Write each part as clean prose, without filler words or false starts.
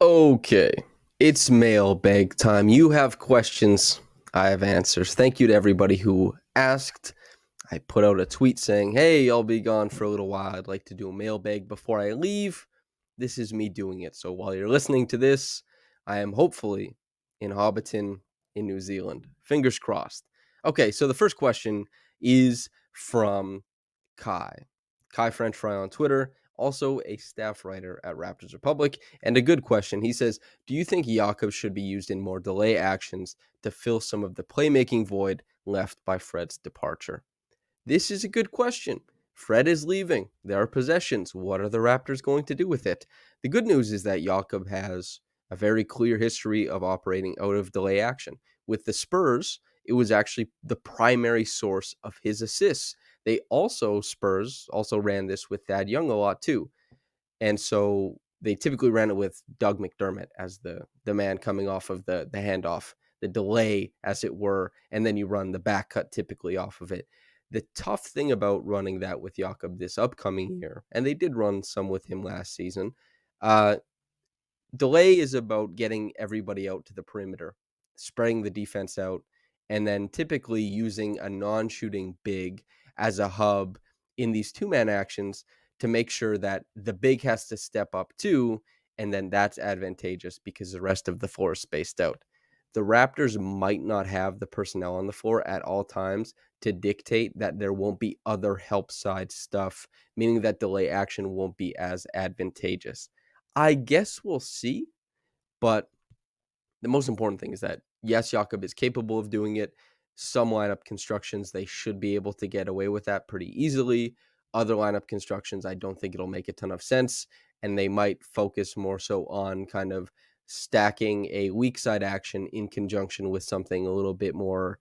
Okay, it's mailbag time. You have questions, I have answers. Thank you to everybody who asked. I put out a tweet saying, hey, I'll be gone for a little while. I'd like to do a mailbag before I leave. This is me doing it. So while you're listening to this, I am hopefully in Hobbiton in New Zealand. Fingers crossed. Okay, so the first question is from Kai. Kai French Fry on Twitter, also a staff writer at Raptors Republic. And a good question. He says, do you think Jakob should be used in more delay actions to fill some of the playmaking void left by Fred's departure? This is a good question. Fred is leaving. There are possessions. What are the Raptors going to do with it? The good news is that Jakob has a very clear history of operating out of delay action. With the Spurs, it was actually the primary source of his assists. Spurs also ran this with Thad Young a lot too. And so they typically ran it with Doug McDermott as the man coming off of the handoff, the delay, as it were, and then you run the back cut typically off of it. The tough thing about running that with Jakob this upcoming year, and they did run some with him last season, uh, delay is about getting everybody out to the perimeter, spreading the defense out, and then typically using a non-shooting big as a hub in these two-man actions to make sure that the big has to step up too, and then that's advantageous because the rest of the floor is spaced out. The Raptors might not have the personnel on the floor at all times to dictate that there won't be other help side stuff, meaning that delay action won't be as advantageous. I guess we'll see, but the most important thing is that, yes, Jakob is capable of doing it. Some lineup constructions, they should be able to get away with that pretty easily. Other lineup constructions, I don't think it'll make a ton of sense, and they might focus more so on kind of stacking a weak side action in conjunction with something a little bit more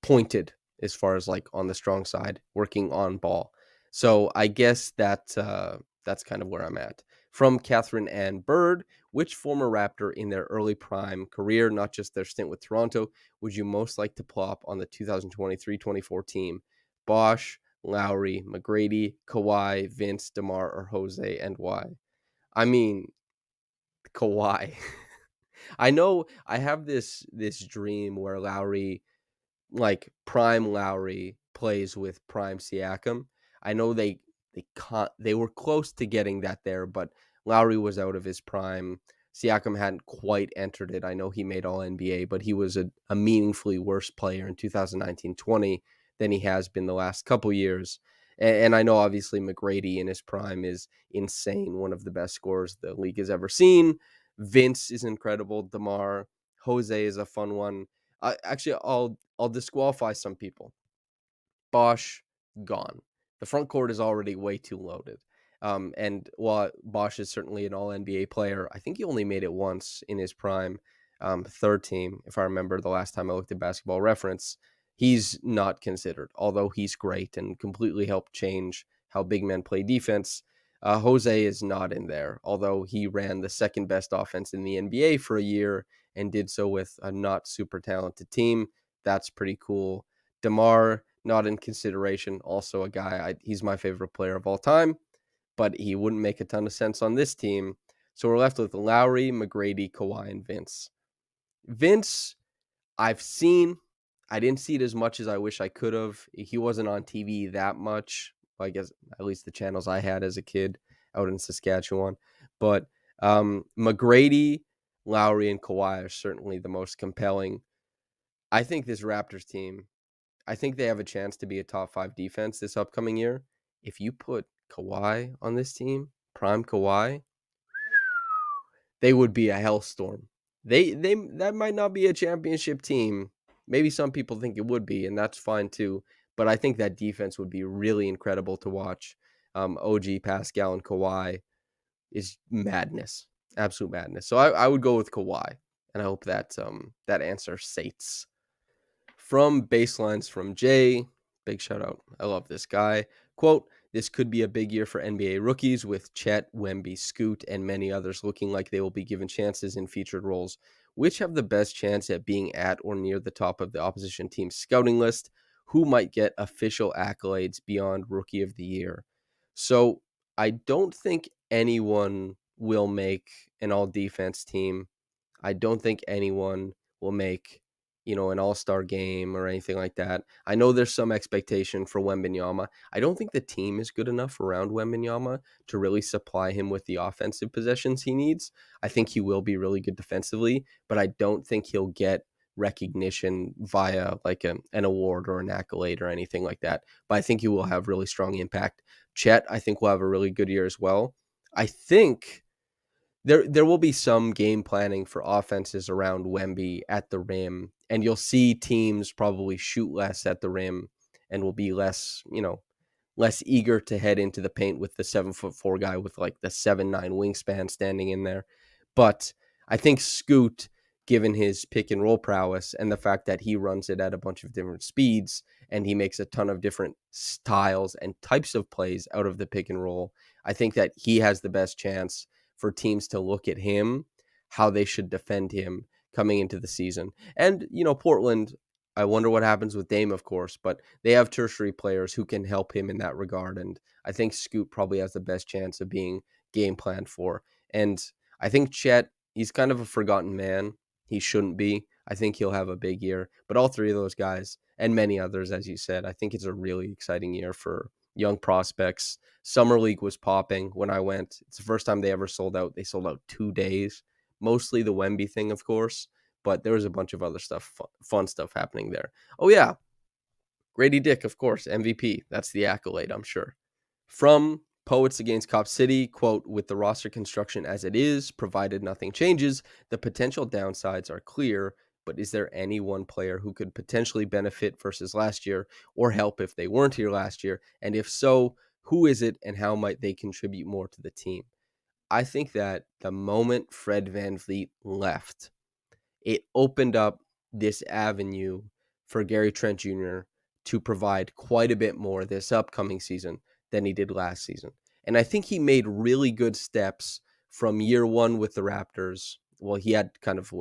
pointed as far as like on the strong side, working on ball. So I guess that's kind of where I'm at. From Catherine Ann Bird, which former Raptor in their early prime career, not just their stint with Toronto, would you most like to plop on the 2023-24 team? Bosh, Lowry, McGrady, Kawhi, Vince, DeMar, or Jose, and why? I mean, Kawhi. I know I have this dream where Lowry, like prime Lowry, plays with prime Siakam. I know they were close to getting that there, but Lowry was out of his prime. Siakam hadn't quite entered it. I know he made All NBA, but he was a meaningfully worse player in 2019-20 than he has been the last couple years. And I know obviously McGrady in his prime is insane, one of the best scorers the league has ever seen. Vince is incredible. DeMar, Jose is a fun one. Actually, I'll disqualify some people. Bosh gone. The front court is already way too loaded. And while Bosh is certainly an All NBA player, I think he only made it once in his prime, third team, if I remember the last time I looked at Basketball Reference. He's not considered, although he's great and completely helped change how big men play defense. Jose is not in there, although he ran the second best offense in the NBA for a year and did so with a not super talented team. That's pretty cool. DeMar, not in consideration. Also a guy, he's my favorite player of all time, but he wouldn't make a ton of sense on this team. So we're left with Lowry, McGrady, Kawhi, and Vince. Vince, I've seen. I didn't see it as much as I wish I could have. He wasn't on TV that much. I guess at least the channels I had as a kid out in Saskatchewan. But McGrady, Lowry, and Kawhi are certainly the most compelling. I think this Raptors team, I think they have a chance to be a top 5 defense this upcoming year. If you put Kawhi on this team, prime Kawhi, they would be a hellstorm. They that might not be a championship team. Maybe some people think it would be, and that's fine too. But I think that defense would be really incredible to watch. OG, Pascal, and Kawhi is madness, absolute madness. So I would go with Kawhi, and I hope that that answer sates. From Baselines from Jay, big shout out. I love this guy. Quote, this could be a big year for NBA rookies with Chet, Wemby, Scoot, and many others looking like they will be given chances in featured roles. Which have the best chance at being at or near the top of the opposition team's scouting list? Who might get official accolades beyond Rookie of the Year? So I don't think anyone will make an all-defense team. I don't think anyone will make, an all-star game or anything like that. I know there's some expectation for Wembanyama. I don't think the team is good enough around Wembanyama to really supply him with the offensive possessions he needs. I think he will be really good defensively, but I don't think he'll get recognition via like an award or an accolade or anything like that. But I think he will have really strong impact. Chet, I think, will have a really good year as well. I think there will be some game planning for offenses around Wemby at the rim, and you'll see teams probably shoot less at the rim and will be less eager to head into the paint with the 7'4" guy with like the 7'9" wingspan standing in there. But I think Scoot, given his pick and roll prowess and the fact that he runs it at a bunch of different speeds and he makes a ton of different styles and types of plays out of the pick and roll, I think that he has the best chance for teams to look at him, how they should defend him coming into the season. And, Portland, I wonder what happens with Dame, of course, but they have tertiary players who can help him in that regard. And I think Scoot probably has the best chance of being game planned for. And I think Chet, he's kind of a forgotten man. He shouldn't be. I think he'll have a big year. But all three of those guys and many others, as you said, I think it's a really exciting year for young prospects. Summer League was popping when I went. It's the first time they ever sold out. They sold out 2 days. Mostly the Wemby thing, of course, but there was a bunch of other stuff, fun stuff happening there. Oh, yeah. Gradey Dick, of course, MVP. That's the accolade, I'm sure. From Poets Against Cop City, quote, with the roster construction as it is, provided nothing changes, the potential downsides are clear, but is there any one player who could potentially benefit versus last year or help if they weren't here last year? And if so, who is it and how might they contribute more to the team? I think that the moment Fred VanVleet left, it opened up this avenue for Gary Trent Jr. to provide quite a bit more this upcoming season than he did last season. And I think he made really good steps from year one with the Raptors. Well, he had kind of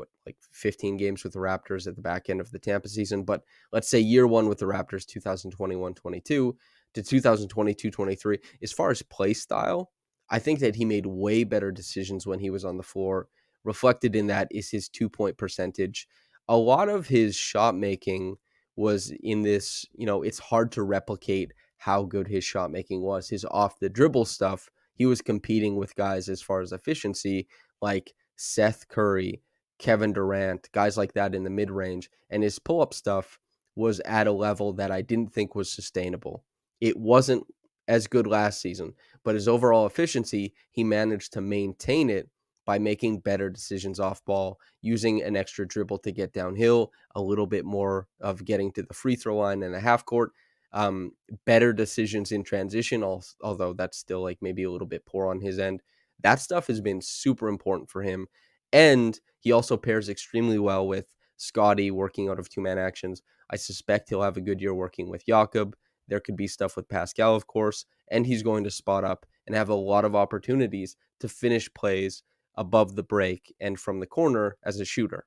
15 games with the Raptors at the back end of the Tampa season, but let's say year one with the Raptors, 2021-22 to 2022-23. As far as play style, I think that he made way better decisions when he was on the floor. Reflected in that is his 2-point percentage. A lot of his shot making was in this, it's hard to replicate how good his shot making was. His off the dribble stuff, he was competing with guys as far as efficiency like Seth Curry, Kevin Durant, guys like that in the mid range. And his pull up stuff was at a level that I didn't think was sustainable. It wasn't as good last season, but his overall efficiency, he managed to maintain it by making better decisions off ball, using an extra dribble to get downhill, a little bit more of getting to the free throw line and a half court, better decisions in transition, although that's still like maybe a little bit poor on his end. That stuff has been super important for him. And he also pairs extremely well with Scottie working out of two-man actions. I suspect he'll have a good year working with Jakob. There could be stuff with Pascal, of course, and he's going to spot up and have a lot of opportunities to finish plays above the break and from the corner as a shooter.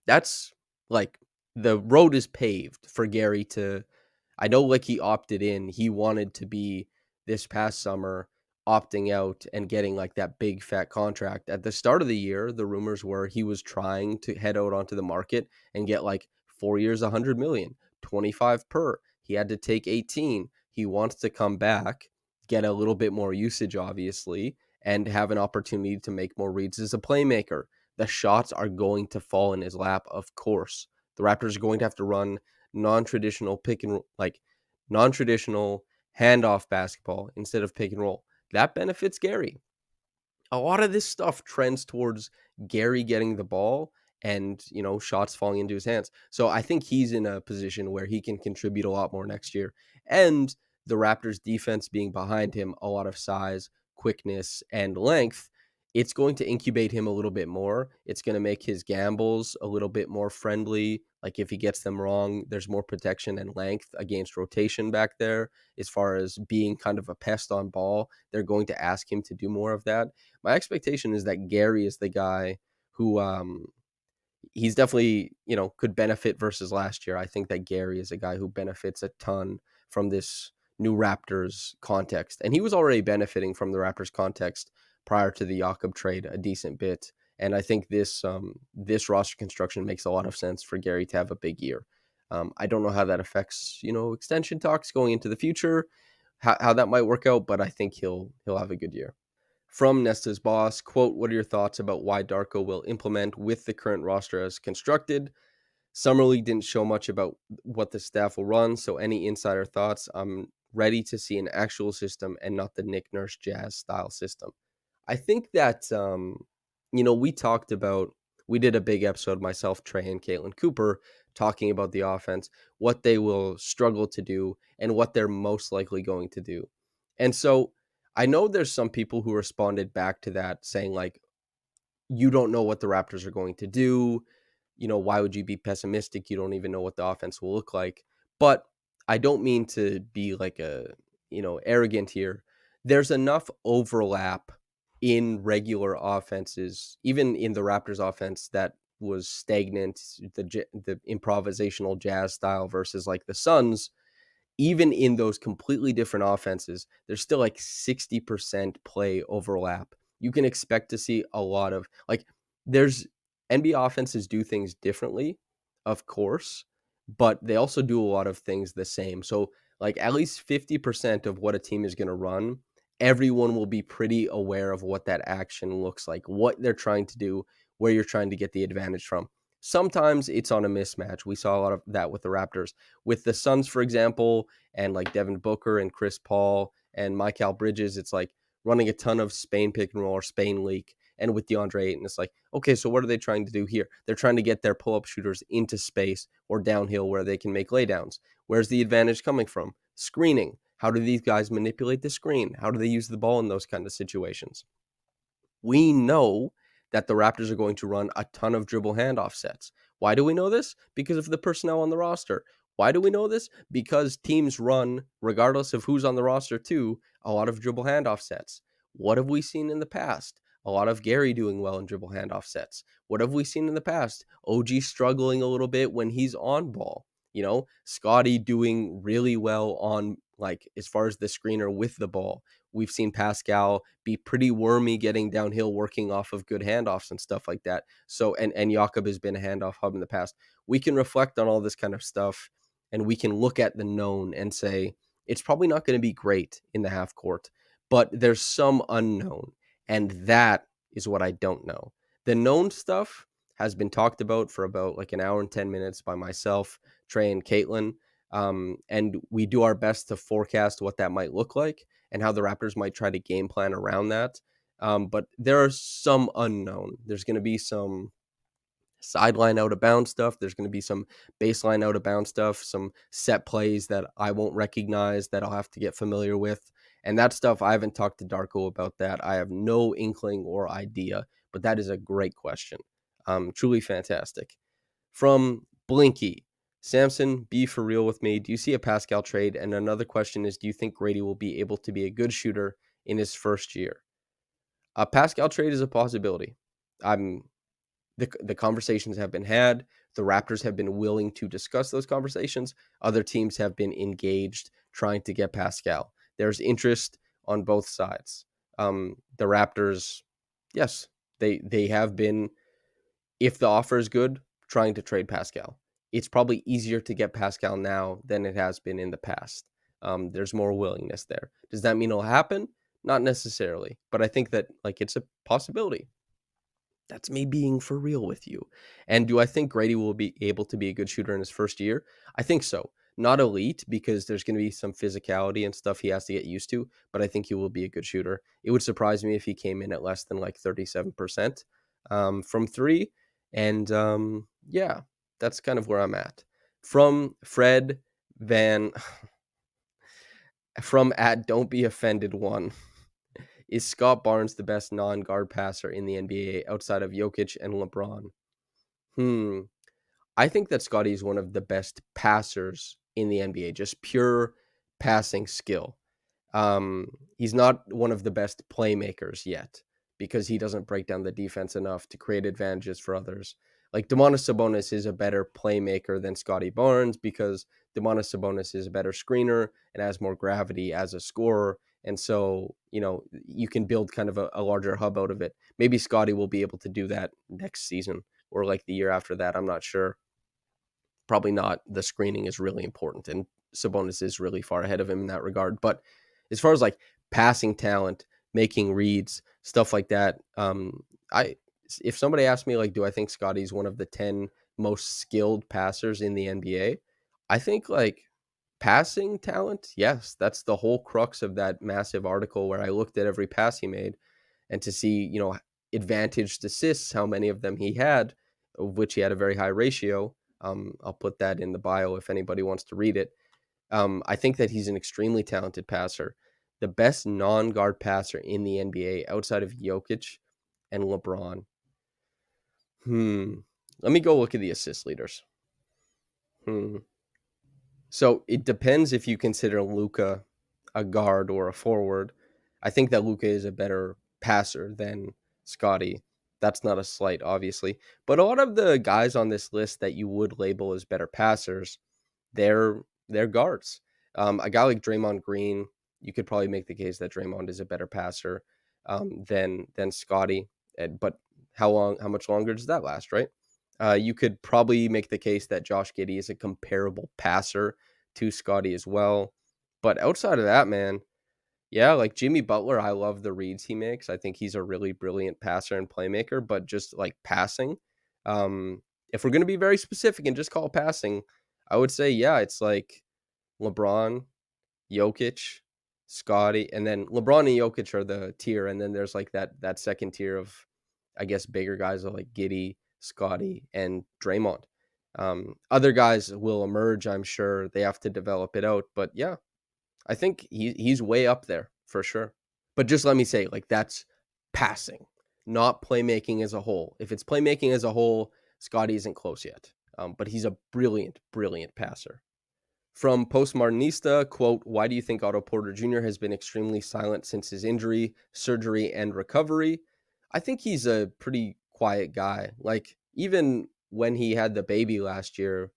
That's like the road is paved for Gary to, I know like he opted in, he wanted to be this past summer opting out and getting like that big fat contract. At the start of the year, the rumors were he was trying to head out onto the market and get like 4 years, 100 million, 25 per. He had to take 18. He wants to come back, get a little bit more usage, obviously, and have an opportunity to make more reads as a playmaker. The shots are going to fall in his lap, of course. The Raptors are going to have to run non-traditional non-traditional handoff basketball instead of pick and roll. That benefits Gary. A lot of this stuff trends towards Gary getting the ball and, shots falling into his hands. So I think he's in a position where he can contribute a lot more next year. And the Raptors defense being behind him, a lot of size, quickness, and length, it's going to incubate him a little bit more. It's going to make his gambles a little bit more friendly. Like if he gets them wrong, there's more protection and length against rotation back there. As far as being kind of a pest on ball, they're going to ask him to do more of that. My expectation is that Gary is the guy who he's definitely, could benefit versus last year. I think that Gary is a guy who benefits a ton from this new Raptors context. And he was already benefiting from the Raptors context prior to the Jakob trade a decent bit. And I think this roster construction makes a lot of sense for Gary to have a big year. I don't know how that affects, extension talks going into the future, how that might work out, but I think he'll have a good year. From Nesta's boss, quote, "What are your thoughts about why Darko will implement with the current roster as constructed? Summer League didn't show much about what the staff will run, so any insider thoughts? I'm ready to see an actual system and not the Nick Nurse Jazz style system." I think that, we did a big episode, myself, Trey, and Caitlin Cooper, talking about the offense, what they will struggle to do, and what they're most likely going to do. And so I know there's some people who responded back to that saying, like, you don't know what the Raptors are going to do. Why would you be pessimistic? You don't even know what the offense will look like. But I don't mean to be like arrogant here. There's enough overlap in regular offenses, even in the Raptors offense that was stagnant, the improvisational Jazz style versus like the Suns. Even in those completely different offenses, there's still like 60% play overlap. You can expect to see a lot of there's NBA offenses do things differently, of course, but they also do a lot of things the same. So like at least 50% of what a team is going to run, everyone will be pretty aware of what that action looks like, what they're trying to do, where you're trying to get the advantage from. Sometimes it's on a mismatch. We saw a lot of that with the Raptors. With the Suns, for example, and like Devin Booker and Chris Paul and Mikal Bridges, it's like running a ton of Spain pick and roll or Spain leak. And with DeAndre Ayton, it's like, okay, so what are they trying to do here? They're trying to get their pull-up shooters into space or downhill where they can make laydowns. Where's the advantage coming from? Screening. How do these guys manipulate the screen? How do they use the ball in those kind of situations? We know that the Raptors are going to run a ton of dribble handoff sets. Why do we know this? Because of the personnel on the roster. Why do we know this? Because teams run, regardless of who's on the roster, too, a lot of dribble handoff sets. What have we seen in the past? A lot of Gary doing well in dribble handoff sets. What have we seen in the past? OG struggling a little bit when he's on ball. Scottie doing really well on, like, as far as the screener with the ball. We've seen Pascal be pretty wormy getting downhill, working off of good handoffs and stuff like that. So, and Jakob has been a handoff hub in the past. We can reflect on all this kind of stuff, and we can look at the known and say, it's probably not going to be great in the half court, but there's some unknown. And that is what I don't know. The known stuff has been talked about for about like an hour and 10 minutes by myself, Trey, and Caitlin. And we do our best to forecast what that might look like and how the Raptors might try to game plan around that. But there are some unknown. There's going to be some sideline out of bounds stuff. There's going to be some baseline out of bounds stuff, some set plays that I won't recognize that I'll have to get familiar with. And that stuff, I haven't talked to Darko about that. I have no inkling or idea, but that is a great question. Truly fantastic. From Blinky, Samson, be for real with me. Do you see a Pascal trade? And another question is, do you think Gradey will be able to be a good shooter in his first year? A Pascal trade is a possibility. The conversations have been had. The Raptors have been willing to discuss those conversations. Other teams have been engaged trying to get Pascal. There's interest on both sides. The Raptors, yes, they have been, if the offer is good, trying to trade Pascal. It's probably easier to get Pascal now than it has been in the past. There's more willingness there. Does that mean it'll happen? Not necessarily, but I think that it's a possibility. That's me being for real with you. And do I think Gradey will be able to be a good shooter in his first year? I think so. Not elite, because there's going to be some physicality and stuff he has to get used to, but I think he will be a good shooter. It would surprise me if he came in at less than 37% from three. And yeah, that's kind of where I'm at. From Fred Van, from at Don't Be Offended one. Is Scott Barnes the best non-guard passer in the NBA outside of Jokic and LeBron? I think that Scottie is one of the best passers in the NBA, just pure passing skill. He's not one of the best playmakers yet because he doesn't break down the defense enough to create advantages for others. Like Domantas Sabonis is a better playmaker than Scottie Barnes because Domantas Sabonis is a better screener and has more gravity as a scorer, And so, you can build kind of a larger hub out of it. Maybe Scottie will be able to do that next season or like the year after that. I'm not sure. Probably not. The screening is really important, and Sabonis is really far ahead of him in that regard. But as far as like passing talent, making reads, stuff like that, I if somebody asked me like, do I think Scottie's one of the 10 most skilled passers in the NBA? I think like passing talent, yes, that's the whole crux of that massive article where I looked at every pass he made and to see, advantaged assists, how many of them he had, of which he had a very high ratio. I'll put that in the bio if anybody wants to read it. I think that he's an extremely talented passer, the best non-guard passer in the NBA outside of Jokic and LeBron. Let me go look at the assist leaders. So it depends if you consider Luka a guard or a forward. I think that Luka is a better passer than Scottie. That's not a slight, obviously. But a lot of the guys on this list that you would label as better passers, they're guards. A guy like Draymond Green, you could probably make the case that Draymond is a better passer than Scottie. But how much longer does that last, right? You could probably make the case that Josh Giddey is a comparable passer to Scottie as well. But outside of that, man, yeah, like Jimmy Butler, I love the reads he makes. I think he's a really brilliant passer and playmaker, but just like passing, if we're going to be very specific and just call it passing, I would say, yeah, it's like LeBron, Jokic, Scottie, and then LeBron and Jokic are the tier, and then there's like that second tier of, I guess, bigger guys like Giddey, Scottie, and Draymond. Other guys will emerge, I'm sure. They have to develop it out, but yeah, I think he's way up there for sure. But just let me say, like, that's passing, not playmaking as a whole. If it's playmaking as a whole, Scottie isn't close yet. But he's a brilliant, brilliant passer. From Postmodernista, quote, why do you think Otto Porter Jr. has been extremely silent since his injury, surgery, and recovery? I think he's a pretty quiet guy. Like, even when he had the baby last year,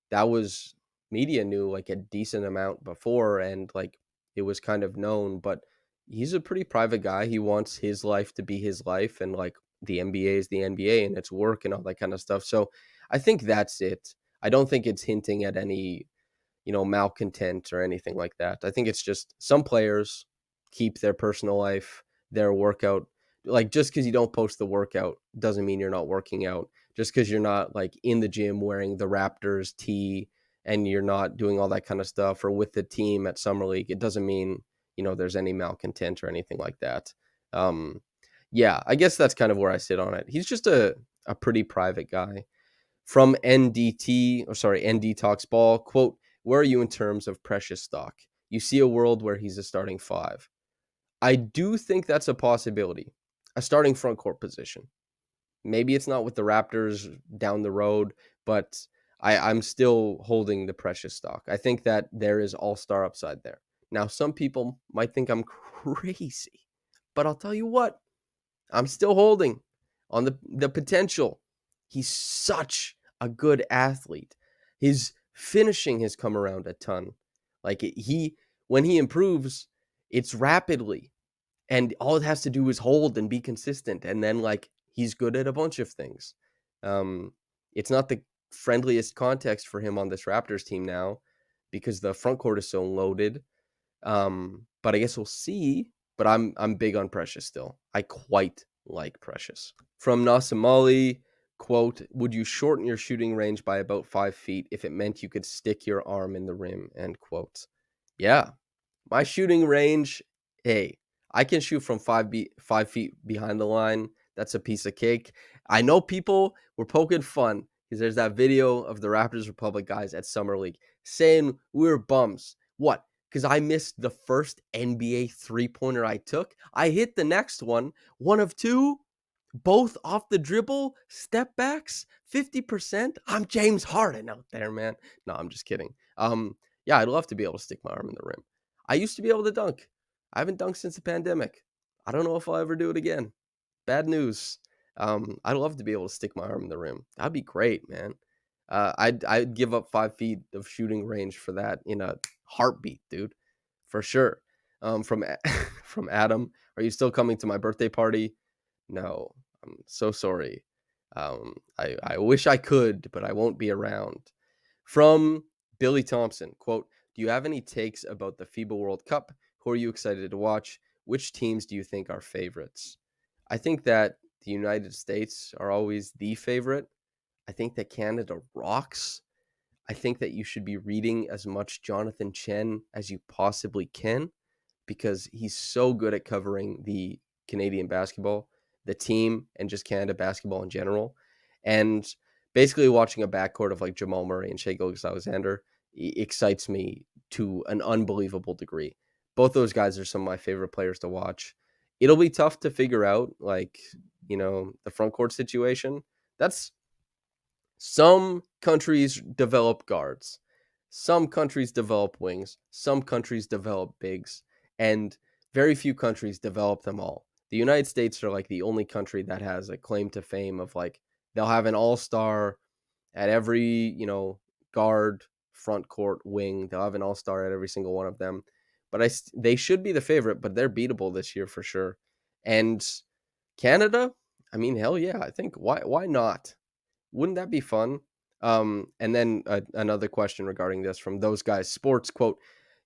that was media knew like a decent amount before, and like it was kind of known, but he's a pretty private guy. He wants his life to be his life, and like the NBA is the NBA and it's work and all that kind of stuff. So I think that's it. I don't think it's hinting at any malcontent or anything like that. I think it's just some players keep their personal life, their workout. Like, just because you don't post the workout doesn't mean you're not working out. Just because you're not like in the gym wearing the Raptors tee and you're not doing all that kind of stuff, or with the team at summer league, it doesn't mean there's any malcontent or anything like that. Yeah, I guess that's kind of where I sit on it. He's just a pretty private guy. From ND Talks Ball, quote, where are you in terms of Precious stock? You see a world where he's a starting five. I do think that's a possibility, a starting front court position. Maybe it's not with the Raptors down the road, but I'm still holding the Precious stock. I think that there is all-star upside there. Now, some people might think I'm crazy, but I'll tell you what, I'm still holding on the potential. He's such a good athlete. His finishing has come around a ton. Like when he improves, it's rapidly, and all it has to do is hold and be consistent, and then like he's good at a bunch of things. It's not the friendliest context for him on this Raptors team now because the front court is so loaded. But I guess we'll see. But I'm big on Precious still. I quite like Precious. From Nasamali, quote, would you shorten your shooting range by about 5 feet if it meant you could stick your arm in the rim, end quote. Yeah, my shooting range, hey, I can shoot from 5 feet behind the line. That's a piece of cake. I know people were poking fun because there's that video of the Raptors Republic guys at Summer League saying we were bums. What? Because I missed the first NBA three-pointer I took. I hit the next one of two, both off the dribble, step backs, 50%. I'm James Harden out there, man. No, I'm just kidding. Yeah, I'd love to be able to stick my arm in the rim. I used to be able to dunk. I haven't dunked since the pandemic. I don't know if I'll ever do it again. Bad news. I'd love to be able to stick my arm in the rim. That'd be great, man. I'd give up 5 feet of shooting range for that in a heartbeat, dude, for sure. From from Adam, are you still coming to my birthday party? No, I'm so sorry. I wish I could, but I won't be around. From Billy Thompson, quote, do you have any takes about the FIBA World Cup? Who are you excited to watch? Which teams do you think are favorites? I think that the United States are always the favorite. I think that Canada rocks. I think that you should be reading as much Jonathan Chen as you possibly can because he's so good at covering the Canadian basketball, the team, and just Canada basketball in general. And basically watching a backcourt of like Jamal Murray and Shai Gilgeous-Alexander excites me to an unbelievable degree. Both those guys are some of my favorite players to watch. It'll be tough to figure out, like, the front court situation. That's some countries develop guards, some countries develop wings, some countries develop bigs, and very few countries develop them all. The United States are like the only country that has a claim to fame of like they'll have an all-star at every, guard, front court, wing. They'll have an all-star at every single one of them. But they should be the favorite, but they're beatable this year for sure. And Canada, I mean, hell yeah, I think why not? Wouldn't that be fun? And then another question regarding this from those guys sports quote,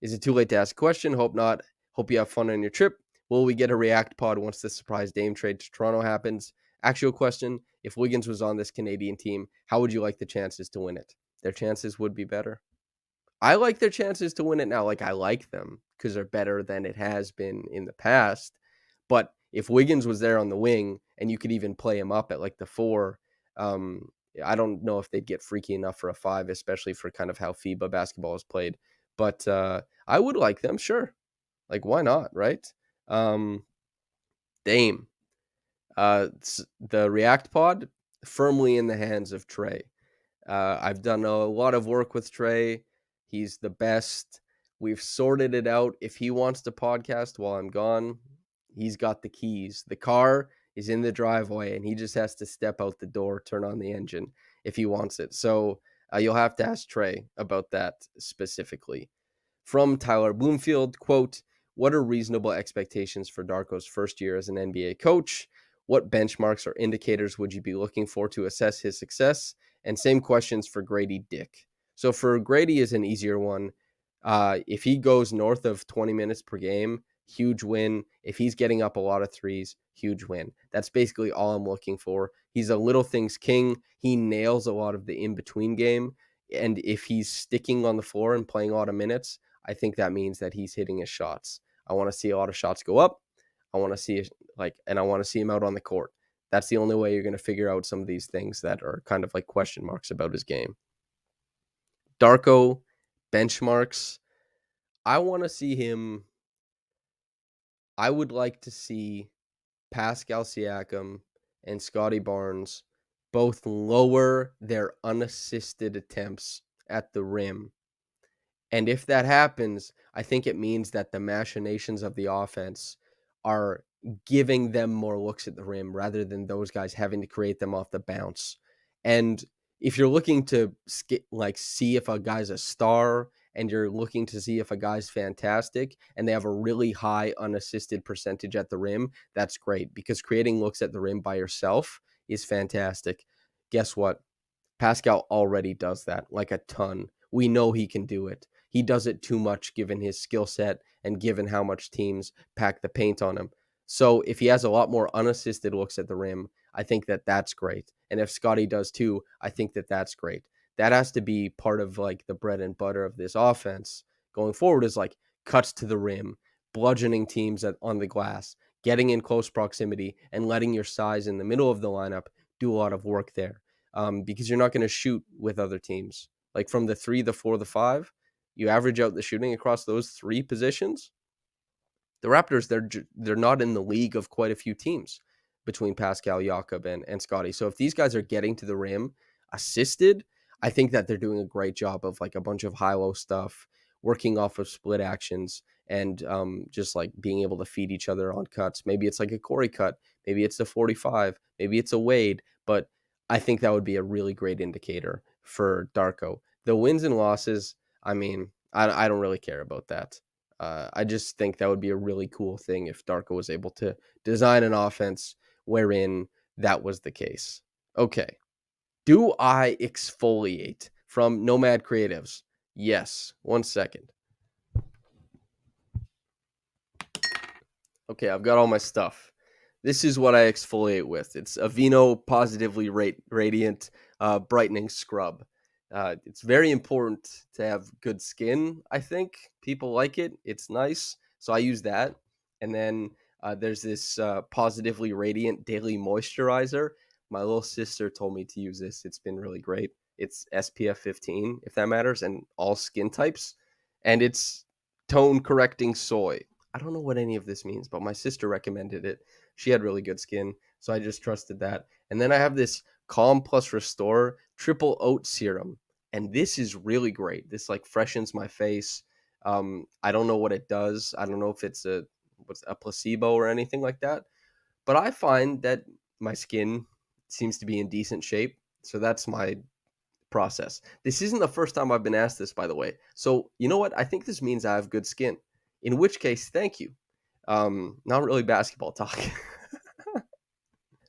is it too late to ask a question? Hope not. Hope you have fun on your trip. Will we get a react pod once the surprise Dame trade to Toronto happens? Actual question, if Wiggins was on this Canadian team, how would you like the chances to win it? Their chances would be better. I like their chances to win it now. Like, I like them because they're better than it has been in the past. But if Wiggins was there on the wing and you could even play him up at like the 4, um, I don't know if they'd get freaky enough for a 5, especially for kind of how FIBA basketball is played. But I would like them, sure. Like, why not, right? Dame. The React pod, firmly in the hands of Trey. I've done a lot of work with Trey. He's the best. We've sorted it out. If he wants to podcast while I'm gone, he's got the keys. The car is in the driveway, and he just has to step out the door, turn on the engine if he wants it. So you'll have to ask Trey about that specifically. From Tyler Bloomfield, quote, what are reasonable expectations for Darko's first year as an NBA coach? What benchmarks or indicators would you be looking for to assess his success? And same questions for Gradey Dick. So for Gradey is an easier one. If he goes north of 20 minutes per game, huge win. If he's getting up a lot of threes, huge win. That's basically all I'm looking for. He's a little things king. He nails a lot of the in-between game. And if he's sticking on the floor and playing a lot of minutes, I think that means that he's hitting his shots. I want to see a lot of shots go up. I want to see and I want to see him out on the court. That's the only way you're going to figure out some of these things that are kind of like question marks about his game. Darko, benchmarks. I want to see him. I would like to see Pascal Siakam and Scottie Barnes both lower their unassisted attempts at the rim. And if that happens, I think it means that the machinations of the offense are giving them more looks at the rim rather than those guys having to create them off the bounce. And if you're looking to see if a guy's a star and you're looking to see if a guy's fantastic and they have a really high unassisted percentage at the rim, that's great because creating looks at the rim by yourself is fantastic. Guess what? Pascal already does that like a ton. We know he can do it. He does it too much given his skill set and given how much teams pack the paint on him. So if he has a lot more unassisted looks at the rim, I think that that's great. And if Scottie does too, I think that that's great. That has to be part of like the bread and butter of this offense going forward is like cuts to the rim, bludgeoning teams on the glass, getting in close proximity and letting your size in the middle of the lineup do a lot of work there. Because you're not going to shoot with other teams. Like from the 3, the 4, the 5, you average out the shooting across those 3 positions. The Raptors, they're not in the league of quite a few teams between Pascal, Jakob, and Scottie. So if these guys are getting to the rim assisted, I think that they're doing a great job of like a bunch of high-low stuff, working off of split actions, and just like being able to feed each other on cuts. Maybe it's like a Corey cut, maybe it's a 45, maybe it's a Wade, but I think that would be a really great indicator for Darko. The wins and losses, I mean, I don't really care about that. I just think that would be a really cool thing if Darko was able to design an offense wherein that was the case. Okay. Do I exfoliate? From Nomad Creatives. Yes. 1 second. Okay, I've got all my stuff. This is what I exfoliate with. It's Aveeno Positively Radiant Brightening Scrub. It's very important to have good skin, I think. People like it. It's nice. So I use that. And then there's this Positively Radiant Daily Moisturizer. My little sister told me to use this. It's been really great. It's SPF 15, if that matters, and all skin types. And it's tone correcting soy. I don't know what any of this means, but my sister recommended it. She had really good skin, so I just trusted that. And then I have this Calm Plus Restore Triple Oat Serum, and this is really great. This like freshens my face. I don't know what it does. I don't know if it's a placebo or anything like that, but I find that my skin seems to be in decent shape. So that's my process. This isn't the first time I've been asked this, by the way. So you know what? I think this means I have good skin. In which case, thank you. Not really basketball talk.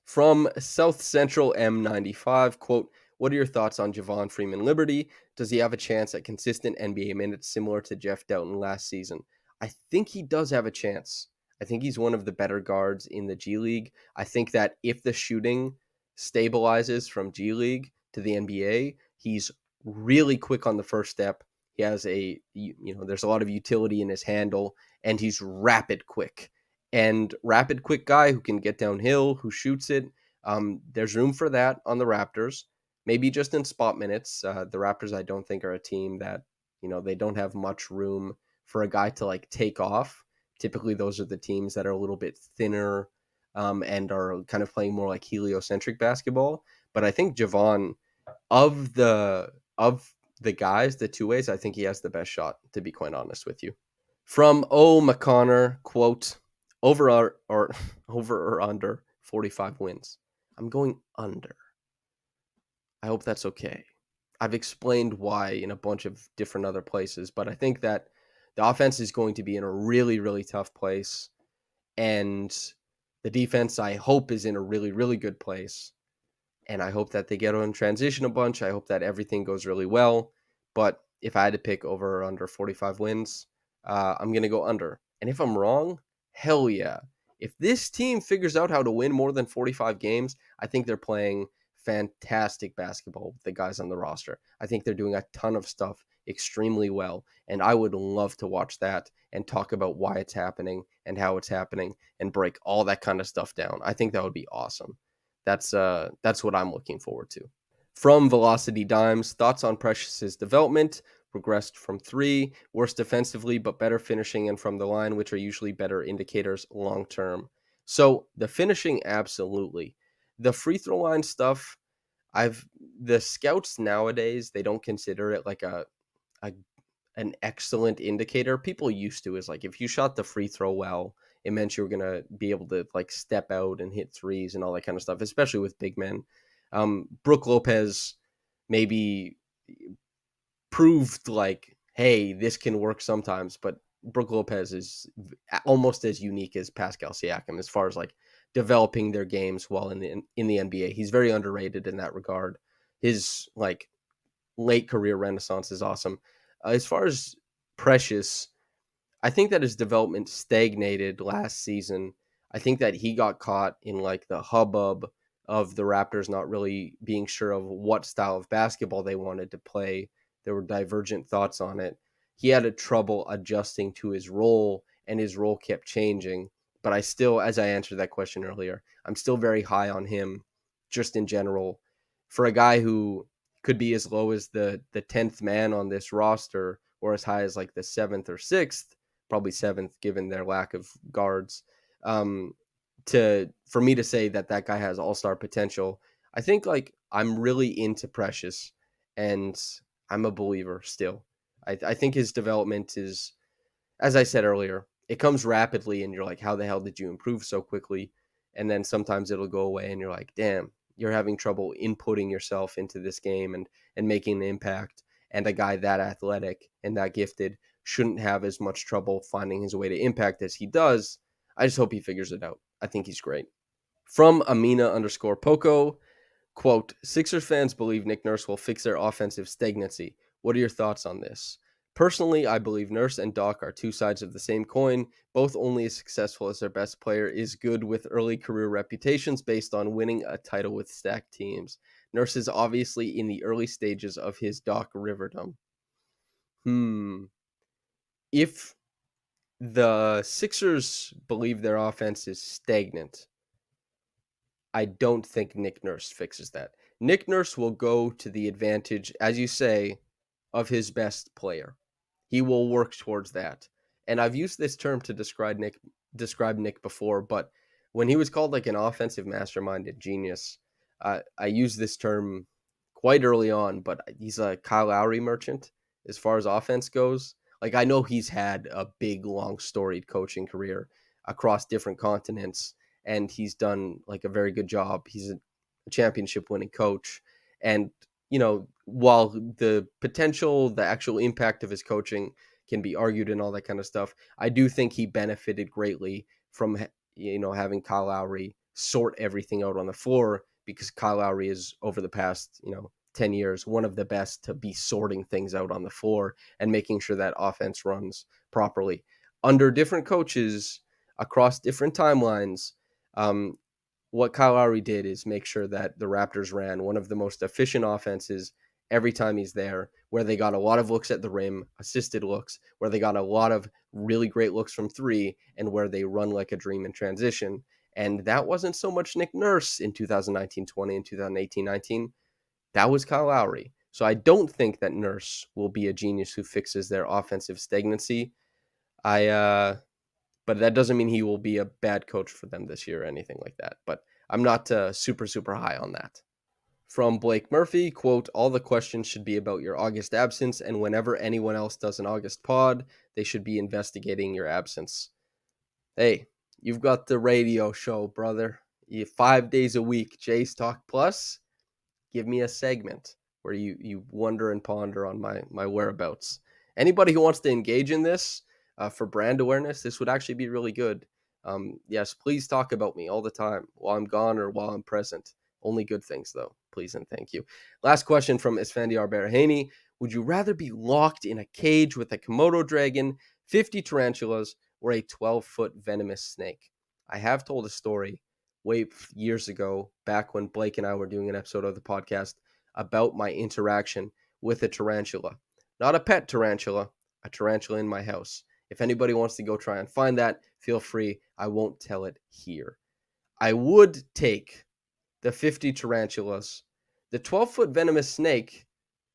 From South Central M95, quote, what are your thoughts on Javon Freeman-Liberty? Does he have a chance at consistent NBA minutes similar to Jeff Doughton last season? I think he does have a chance. I think he's one of the better guards in the G League. I think that if the shooting stabilizes from G League to the NBA, he's really quick on the first step. He has there's a lot of utility in his handle, and he's rapid quick. And rapid, quick guy who can get downhill, who shoots it. There's room for that on the Raptors. Maybe just in spot minutes. The Raptors, I don't think, are a team that, they don't have much room for a guy to like take off. Typically, those are the teams that are a little bit thinner and are kind of playing more like heliocentric basketball. But I think Javon, of the guys, the two ways, I think he has the best shot, to be quite honest with you. From O. McConnor, quote, over or over or under 45 wins. I'm going under. I hope that's okay. I've explained why in a bunch of different other places, but I think that the offense is going to be in a really, really tough place. And the defense, I hope, is in a really, really good place. And I hope that they get on transition a bunch. I hope that everything goes really well. But if I had to pick over or under 45 wins, I'm going to go under. And if I'm wrong, hell yeah. If this team figures out how to win more than 45 games, I think they're playing fantastic basketball with the guys on the roster. I think they're doing a ton of stuff extremely well. And I would love to watch that and talk about why it's happening and how it's happening and break all that kind of stuff down. I think that would be awesome. That's what I'm looking forward to. From Velocity Dimes, thoughts on Precious's development. Progressed from 3, worse defensively, but better finishing and from the line, which are usually better indicators long term. So the finishing, absolutely. The free throw line stuff, the scouts nowadays, they don't consider it like a an excellent indicator. People used to, is like if you shot the free throw well, it meant you were gonna be able to like step out and hit threes and all that kind of stuff, especially with big men. Brook Lopez maybe proved like, hey, this can work sometimes, but Brook Lopez is almost as unique as Pascal Siakam as far as like developing their games while in the NBA. He's very underrated in that regard. His like late career renaissance is awesome. As far as Precious, I think that his development stagnated last season. I think that he got caught in like the hubbub of the Raptors not really being sure of what style of basketball they wanted to play. There were divergent thoughts on it. He had a trouble adjusting to his role, and his role kept changing. But I still, as I answered that question earlier, I'm still very high on him just in general. For a guy who could be as low as the 10th man on this roster or as high as like the 7th or 6th, probably 7th given their lack of guards. For me to say that guy has all-star potential, I think like I'm really into Precious, and I'm a believer still. I think his development is, as I said earlier, it comes rapidly, and you're like, how the hell did you improve so quickly? And then sometimes it'll go away, and you're like, damn, you're having trouble inputting yourself into this game and making an impact. And a guy that athletic and that gifted shouldn't have as much trouble finding his way to impact as he does. I just hope he figures it out. I think he's great. From Amina_Poco, quote, Sixers fans believe Nick Nurse will fix their offensive stagnancy. What are your thoughts on this? Personally, I believe Nurse and Doc are two sides of the same coin, both only as successful as their best player is good with early career reputations based on winning a title with stacked teams. Nurse is obviously in the early stages of his Doc Riverdom. If the Sixers believe their offense is stagnant, I don't think Nick Nurse fixes that. Nick Nurse will go to the advantage, as you say, of his best player. He will work towards that. And I've used this term to describe Nick before, but when he was called like an offensive mastermind and genius, I used this term quite early on, but he's a Kyle Lowry merchant as far as offense goes. Like, I know he's had a big, long, storied coaching career across different continents, and he's done like a very good job. He's a championship winning coach. And, while the potential, the actual impact of his coaching can be argued and all that kind of stuff, I do think he benefited greatly from, having Kyle Lowry sort everything out on the floor, because Kyle Lowry is, over the past, 10 years, one of the best to be sorting things out on the floor and making sure that offense runs properly. Under different coaches across different timelines, what Kyle Lowry did is make sure that the Raptors ran one of the most efficient offenses every time he's there, where they got a lot of looks at the rim, assisted looks, where they got a lot of really great looks from three, and where they run like a dream in transition. And that wasn't so much Nick Nurse in 2019-20 and 2018-19. That was Kyle Lowry. So I don't think that Nurse will be a genius who fixes their offensive stagnancy. But that doesn't mean he will be a bad coach for them this year or anything like that. But I'm not super, super high on that. From Blake Murphy, quote, all the questions should be about your August absence, and whenever anyone else does an August pod, they should be investigating your absence. Hey, you've got the radio show, brother. 5 days a week, Jays Talk Plus. Give me a segment where you wonder and ponder on my whereabouts. Anybody who wants to engage in this for brand awareness, this would actually be really good. Yes, please talk about me all the time while I'm gone or while I'm present. Only good things, though. Please and thank you. Last question from Isfandiar Berahani. Would you rather be locked in a cage with a Komodo dragon, 50 tarantulas, or a 12-foot venomous snake? I have told a story years ago, back when Blake and I were doing an episode of the podcast about my interaction with a tarantula. Not a pet tarantula, a tarantula in my house. If anybody wants to go try and find that, feel free. I won't tell it here. I would take the 50 tarantulas. The 12-foot venomous snake,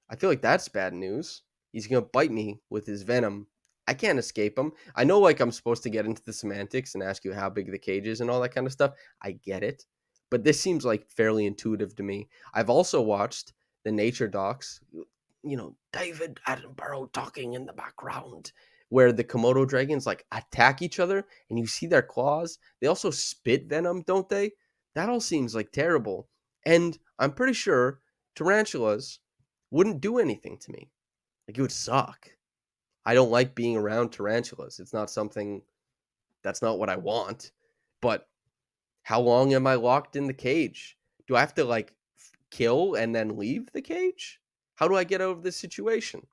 I feel like that's bad news. He's going to bite me with his venom. I can't escape him. I know, like, I'm supposed to get into the semantics and ask you how big the cage is and all that kind of stuff. I get it. But this seems like fairly intuitive to me. I've also watched the nature docs, David Attenborough talking in the background, where the Komodo dragons like attack each other and you see their claws. They also spit venom, don't they? That all seems like terrible. And I'm pretty sure tarantulas wouldn't do anything to me. Like, it would suck. I don't like being around tarantulas. It's not something, that's not what I want. But how long am I locked in the cage? Do I have to like kill and then leave the cage? How do I get out of this situation?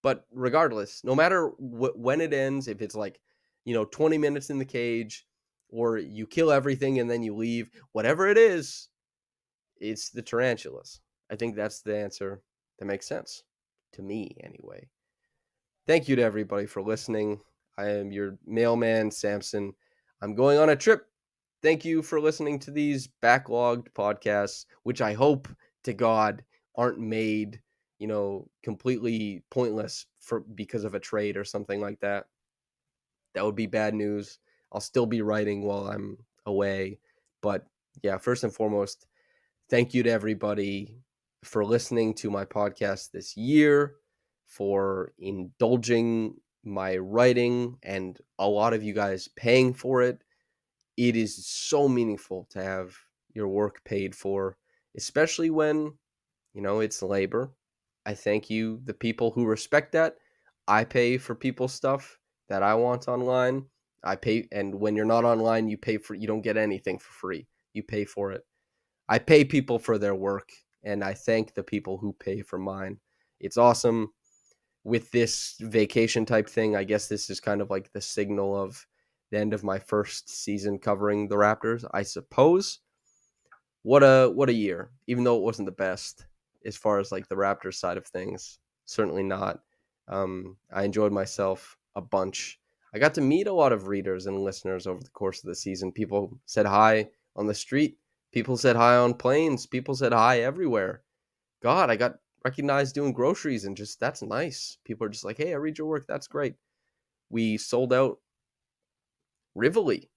But regardless, no matter when it ends, if it's like, 20 minutes in the cage, or you kill everything and then you leave, whatever it is, it's the tarantulas. I think that's the answer that makes sense to me anyway. Thank you to everybody for listening. I am your mailman, Samson. I'm going on a trip. Thank you for listening to these backlogged podcasts, which I hope to God aren't made, completely pointless because of a trade or something like that. That would be bad news. I'll still be writing while I'm away. But yeah, first and foremost, thank you to everybody for listening to my podcast this year, for indulging my writing, and a lot of you guys paying for it. It is so meaningful to have your work paid for, especially when, it's labor. I thank you, the people who respect that. I pay for people's stuff that I want online. I pay, and when you're not online, you don't get anything for free. You pay for it. I pay people for their work, and I thank the people who pay for mine. It's awesome. With this vacation type thing, I guess this is kind of like the signal of the end of my first season covering the Raptors, I suppose. What a year. Even though it wasn't the best as far as like the Raptors side of things, certainly not. I enjoyed myself a bunch. I got to meet a lot of readers and listeners over the course of the season. People said hi on the street. People said hi on planes. People said hi everywhere. God, I got recognized doing groceries, and just that's nice. People are just like, hey, I read your work. That's great. We sold out Rivoli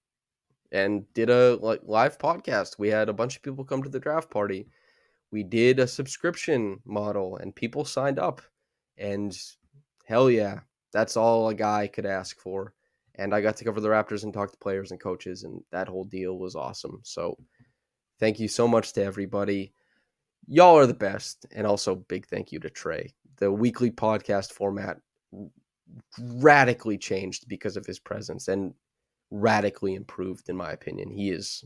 and did a live podcast. We had a bunch of people come to the draft party. We did a subscription model, and people signed up. And hell yeah, that's all a guy could ask for. And I got to cover the Raptors and talk to players and coaches, and that whole deal was awesome. So thank you so much to everybody. Y'all are the best. And also big thank you to Trey. The weekly podcast format radically changed because of his presence and radically improved, in my opinion. He is,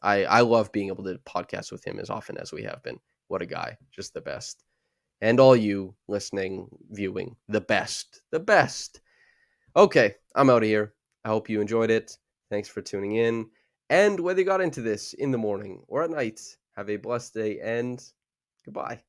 I love being able to podcast with him as often as we have been. What a guy. Just the best. And all you listening, viewing, the best. The best. Okay, I'm out of here. I hope you enjoyed it. Thanks for tuning in. And whether you got into this in the morning or at night, have a blessed day and goodbye.